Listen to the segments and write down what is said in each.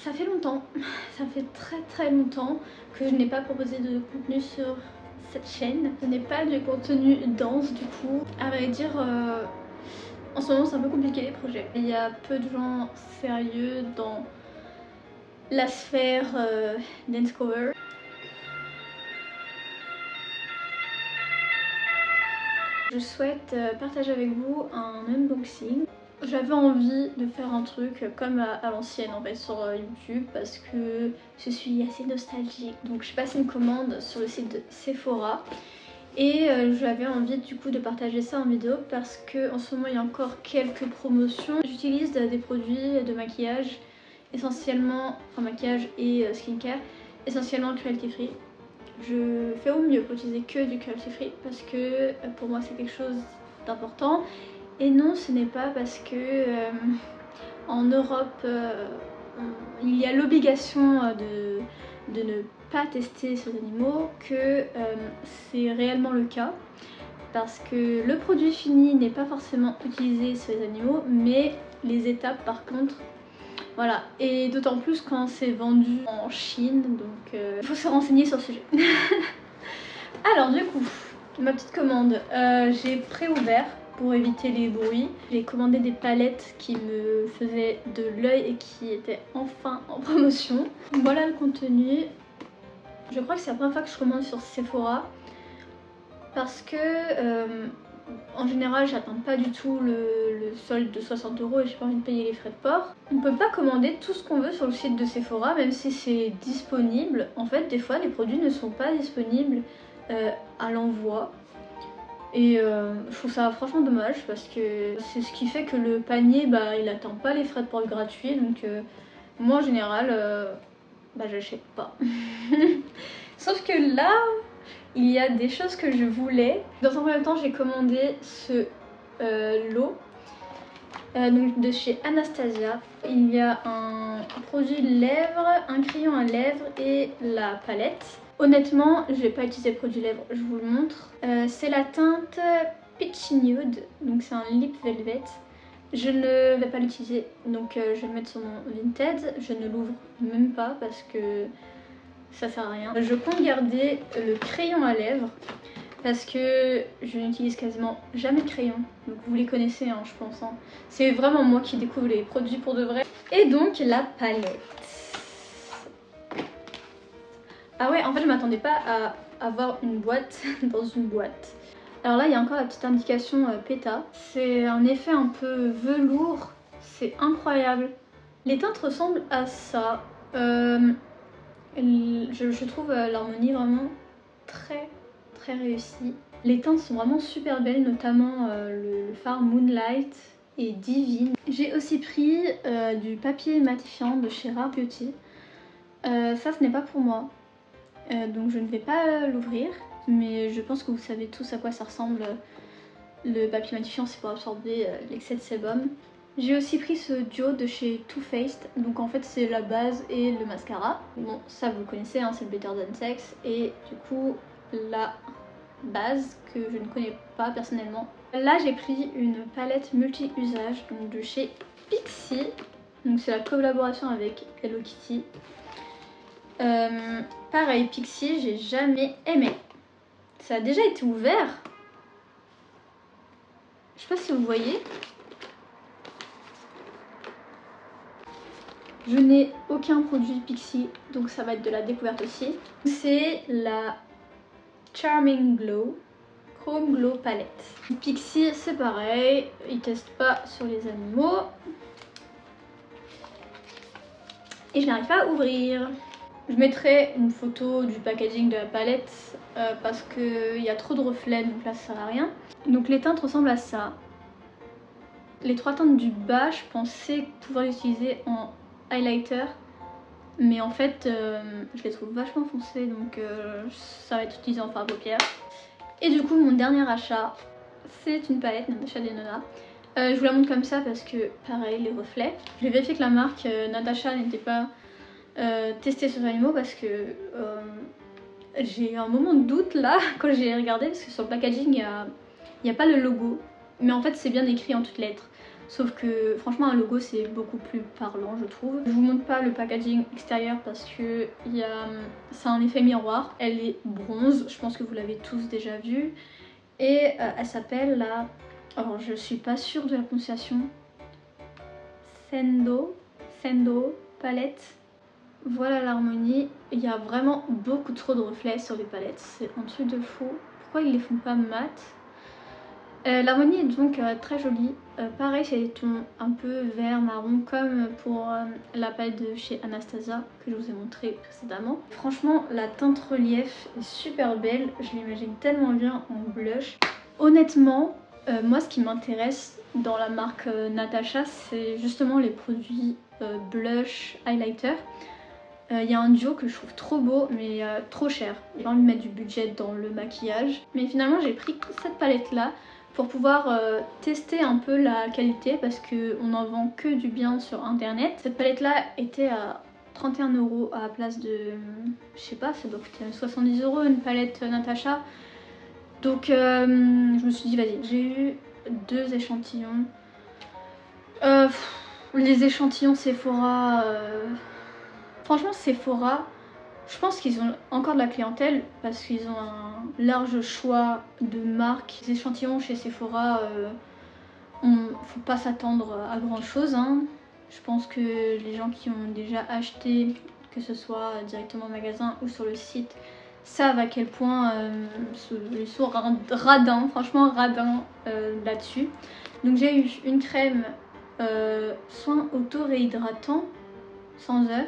Ça fait longtemps, ça fait très longtemps que je n'ai pas proposé de contenu sur cette chaîne. Ce n'est pas du contenu dense du coup. À vrai dire, en ce moment c'est un peu compliqué les projets. Il y a peu de gens sérieux dans la sphère dance cover. Je souhaite partager avec vous un unboxing. J'avais envie de faire un truc comme à l'ancienne en fait sur YouTube parce que je suis assez nostalgique. Donc je passe une commande sur le site de Sephora et j'avais envie du coup de partager ça en vidéo parce que en ce moment il y a encore quelques promotions. J'utilise des produits de maquillage essentiellement, enfin maquillage et skincare, essentiellement cruelty free. Je fais au mieux pour utiliser que du cruelty free parce que pour moi c'est quelque chose d'important. Et non, ce n'est pas parce que en Europe il y a l'obligation de ne pas tester ces animaux que c'est réellement le cas. Parce que le produit fini n'est pas forcément utilisé sur les animaux, mais les étapes par contre, voilà. Et d'autant plus quand c'est vendu en Chine, donc il faut se renseigner sur le sujet. Alors du coup, ma petite commande, j'ai pré-ouvert pour éviter les bruits. J'ai commandé des palettes qui me faisaient de l'œil et qui étaient enfin en promotion. Voilà le contenu. Je crois que c'est la première fois que je commande sur Sephora parce que en général j'atteins pas du tout le solde de 60 € et j'ai pas envie de payer les frais de port. On peut pas commander tout ce qu'on veut sur le site de Sephora même si c'est disponible. En fait des fois les produits ne sont pas disponibles à l'envoi. Et je trouve ça franchement dommage parce que c'est ce qui fait que le panier il atteint pas les frais de port gratuits, donc moi en général j'achète pas. Sauf que là il y a des choses que je voulais. Dans un premier temps j'ai commandé ce lot donc de chez Anastasia. Il y a un produit lèvres, un crayon à lèvres et la palette. Honnêtement, je vais pas utiliser le produit lèvres, je vous le montre. C'est la teinte Peachy Nude, donc c'est un lip velvet. Je ne vais pas l'utiliser, donc je vais le mettre sur mon Vinted. Je ne l'ouvre même pas parce que ça sert à rien. Je compte garder le crayon à lèvres parce que je n'utilise quasiment jamais de crayon. Donc vous les connaissez, hein, je pense. Hein. C'est vraiment moi qui découvre les produits pour de vrai. Et donc la palette. Ah ouais, en fait je m'attendais pas à avoir une boîte dans une boîte. Alors là il y a encore la petite indication PETA. C'est un effet un peu velours, c'est incroyable. Les teintes ressemblent à ça. Je trouve l'harmonie vraiment très réussie. Les teintes sont vraiment super belles, notamment le fard Moonlight et Divine. J'ai aussi pris du papier matifiant de chez Rare Beauty. Ça ce n'est pas pour moi. Donc je ne vais pas l'ouvrir, mais je pense que vous savez tous à quoi ça ressemble. Le papier matifiant c'est pour absorber l'excès de sébum. J'ai aussi pris ce duo de chez Too Faced, donc en fait c'est la base et le mascara. Bon ça vous connaissez, hein, c'est le Better Than Sex et du coup la base que je ne connais pas personnellement. Là j'ai pris une palette multi-usage donc de chez Pixi, donc c'est la collaboration avec Hello Kitty. Pareil, Pixi, j'ai jamais aimé. Ça a déjà été ouvert. Je sais pas si vous voyez. Je n'ai aucun produit Pixi, donc ça va être de la découverte aussi. C'est la Charming Glow Chrome Glow Palette. Pixi, c'est pareil, ils testent pas sur les animaux. Et je n'arrive pas à ouvrir. Je mettrai une photo du packaging de la palette parce qu'il y a trop de reflets donc là ça sert à rien. Donc les teintes ressemblent à ça. Les trois teintes du bas je pensais pouvoir les utiliser en highlighter mais en fait je les trouve vachement foncées donc ça va être utilisé en fard à paupières. Et du coup mon dernier achat c'est une palette Natasha Denona. Je vous la montre comme ça parce que pareil les reflets. J'ai vérifié que la marque Natasha n'était pas tester sur les animaux parce que j'ai eu un moment de doute là quand j'ai regardé parce que sur le packaging il n'y a pas le logo mais en fait c'est bien écrit en toutes lettres. Sauf que franchement un logo c'est beaucoup plus parlant je trouve. Je vous montre pas le packaging extérieur parce que c'est un effet miroir. Elle est bronze, je pense que vous l'avez tous déjà vu. Et elle s'appelle la... Alors je suis pas sûre de la prononciation. Sendo palette. Voilà l'harmonie. Il y a vraiment beaucoup trop de reflets sur les palettes. C'est un truc de fou. Pourquoi ils les font pas mat? L'harmonie est donc très jolie. Pareil, c'est des tons un peu vert marron comme pour la palette de chez Anastasia que je vous ai montré précédemment. Franchement, la teinte relief est super belle. Je l'imagine tellement bien en blush. Honnêtement, moi ce qui m'intéresse dans la marque Natasha, c'est justement les produits blush, highlighter. Il y a un duo que je trouve trop beau mais trop cher. J'ai pas envie de mettre du budget dans le maquillage. Mais finalement j'ai pris cette palette là pour pouvoir tester un peu la qualité parce qu'on n'en vend que du bien sur internet. Cette palette là était à 31 € à la place de, je sais pas, ça doit coûter 70 € une palette Natasha. Donc je me suis dit vas-y, j'ai eu 2 échantillons. Les échantillons Sephora, franchement Sephora, je pense qu'ils ont encore de la clientèle parce qu'ils ont un large choix de marques. Les échantillons chez Sephora, faut pas s'attendre à grand chose, hein. Je pense que les gens qui ont déjà acheté, que ce soit directement au magasin ou sur le site, savent à quel point ils sont radins, franchement radins là-dessus. Donc j'ai eu une crème soin auto-réhydratant 100 heures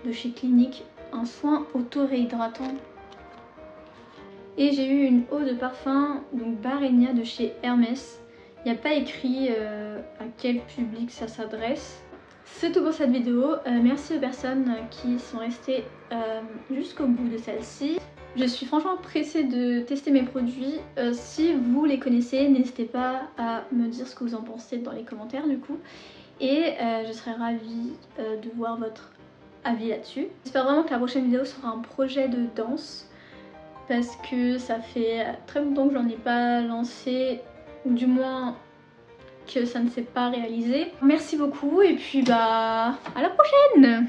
de chez Clinique, un soin auto-réhydratant. Et j'ai eu une eau de parfum, donc Barenia de chez Hermès. Il n'y a pas écrit à quel public ça s'adresse. C'est tout pour cette vidéo. Merci aux personnes qui sont restées jusqu'au bout de celle-ci. Je suis franchement pressée de tester mes produits. Si vous les connaissez, n'hésitez pas à me dire ce que vous en pensez dans les commentaires du coup. Et je serais ravie de voir votre avis là-dessus. J'espère vraiment que la prochaine vidéo sera un projet de danse parce que ça fait très longtemps que j'en ai pas lancé, ou du moins que ça ne s'est pas réalisé. Merci beaucoup et puis bah à la prochaine!